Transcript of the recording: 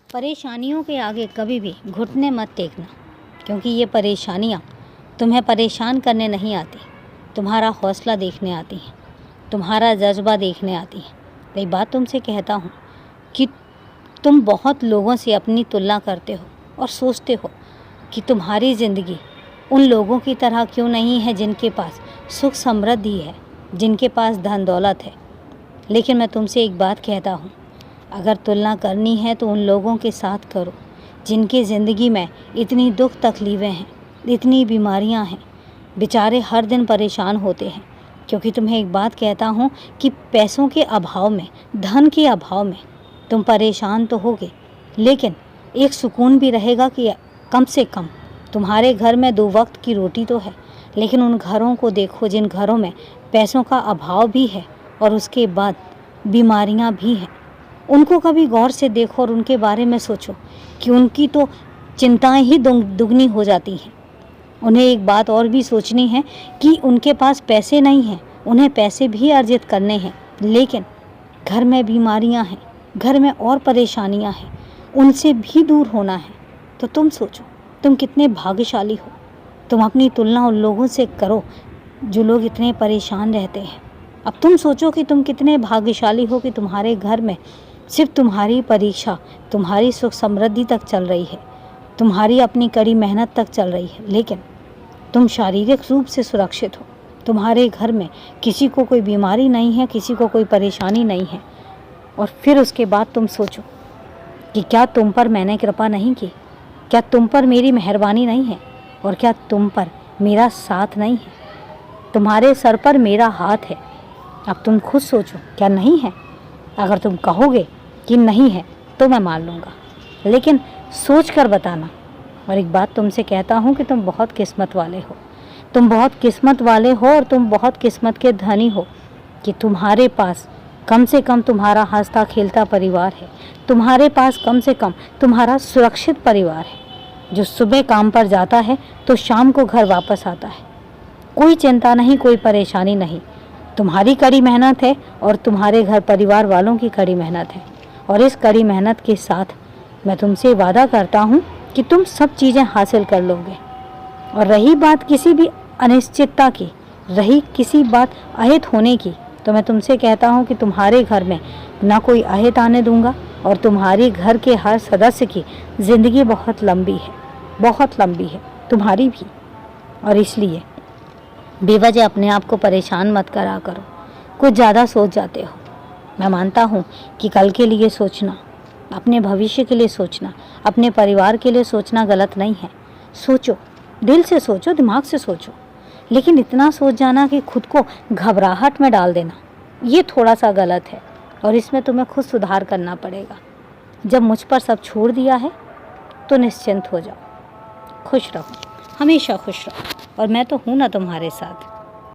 परेशानियों के आगे कभी भी घुटने मत टेकना, क्योंकि ये परेशानियाँ तुम्हें परेशान करने नहीं आती, तुम्हारा हौसला देखने आती हैं, तुम्हारा जज्बा देखने आती हैं। एक बात तुमसे कहता हूँ कि तुम बहुत लोगों से अपनी तुलना करते हो और सोचते हो कि तुम्हारी ज़िंदगी उन लोगों की तरह क्यों नहीं है जिनके पास सुख समृद्धि है, जिनके पास धन दौलत है। लेकिन मैं तुमसे एक बात कहता हूँ, अगर तुलना करनी है तो उन लोगों के साथ करो जिनकी ज़िंदगी में इतनी दुख तकलीफ़ें हैं, इतनी बीमारियां हैं, बेचारे हर दिन परेशान होते हैं। क्योंकि तुम्हें एक बात कहता हूँ कि पैसों के अभाव में, धन के अभाव में तुम परेशान तो होगे, लेकिन एक सुकून भी रहेगा कि कम से कम तुम्हारे घर में 2 वक्त की रोटी तो है। लेकिन उन घरों को देखो जिन घरों में पैसों का अभाव भी है और उसके बाद बीमारियां भी हैं, उनको कभी गौर से देखो और उनके बारे में सोचो कि उनकी तो चिंताएं ही दुगनी हो जाती हैं। उन्हें एक बात और भी सोचनी है कि उनके पास पैसे नहीं हैं, उन्हें पैसे भी अर्जित करने हैं, लेकिन घर में बीमारियां हैं, घर में और परेशानियां हैं, उनसे भी दूर होना है। तो तुम सोचो तुम कितने भाग्यशाली हो। तुम अपनी तुलना उन लोगों से करो जो लोग इतने परेशान रहते हैं। अब तुम सोचो कि तुम कितने भाग्यशाली हो कि तुम्हारे घर में सिर्फ तुम्हारी परीक्षा, तुम्हारी सुख समृद्धि तक चल रही है, तुम्हारी अपनी कड़ी मेहनत तक चल रही है, लेकिन तुम शारीरिक रूप से सुरक्षित हो। तुम्हारे घर में किसी को कोई बीमारी नहीं है, किसी को कोई परेशानी नहीं है। और फिर उसके बाद तुम सोचो कि क्या तुम पर मैंने कृपा नहीं की, क्या तुम पर मेरी मेहरबानी नहीं है, और क्या तुम पर मेरा साथ नहीं है, तुम्हारे सर पर मेरा हाथ है। अब तुम खुद सोचो क्या नहीं है। अगर तुम कहोगे कि नहीं है तो मैं मान लूँगा, लेकिन सोच कर बताना। और एक बात तुमसे कहता हूँ कि तुम बहुत किस्मत वाले हो, तुम बहुत किस्मत वाले हो और तुम बहुत किस्मत के धनी हो कि तुम्हारे पास कम से कम तुम्हारा हंसता खेलता परिवार है, तुम्हारे पास कम से कम तुम्हारा सुरक्षित परिवार है, जो सुबह काम पर जाता है तो शाम को घर वापस आता है। कोई चिंता नहीं, कोई परेशानी नहीं। तुम्हारी कड़ी मेहनत है और तुम्हारे घर परिवार वालों की कड़ी मेहनत है, और इस कड़ी मेहनत के साथ मैं तुमसे वादा करता हूँ कि तुम सब चीज़ें हासिल कर लोगे। और रही बात किसी भी अनिश्चितता की, रही किसी बात अहित होने की, तो मैं तुमसे कहता हूँ कि तुम्हारे घर में ना कोई अहित आने दूंगा, और तुम्हारे घर के हर सदस्य की ज़िंदगी बहुत लंबी है, बहुत लंबी है, तुम्हारी भी। और इसलिए बेवजह अपने आप को परेशान मत करा करो, कुछ ज़्यादा सोच जाते हो। मैं मानता हूँ कि कल के लिए सोचना, अपने भविष्य के लिए सोचना, अपने परिवार के लिए सोचना गलत नहीं है। सोचो, दिल से सोचो, दिमाग से सोचो, लेकिन इतना सोच जाना कि खुद को घबराहट में डाल देना, ये थोड़ा सा गलत है, और इसमें तुम्हें खुद सुधार करना पड़ेगा। जब मुझ पर सब छोड़ दिया है तो निश्चिंत हो जाओ, खुश रहो, हमेशा खुश रहो, और मैं तो हूँ ना तुम्हारे साथ।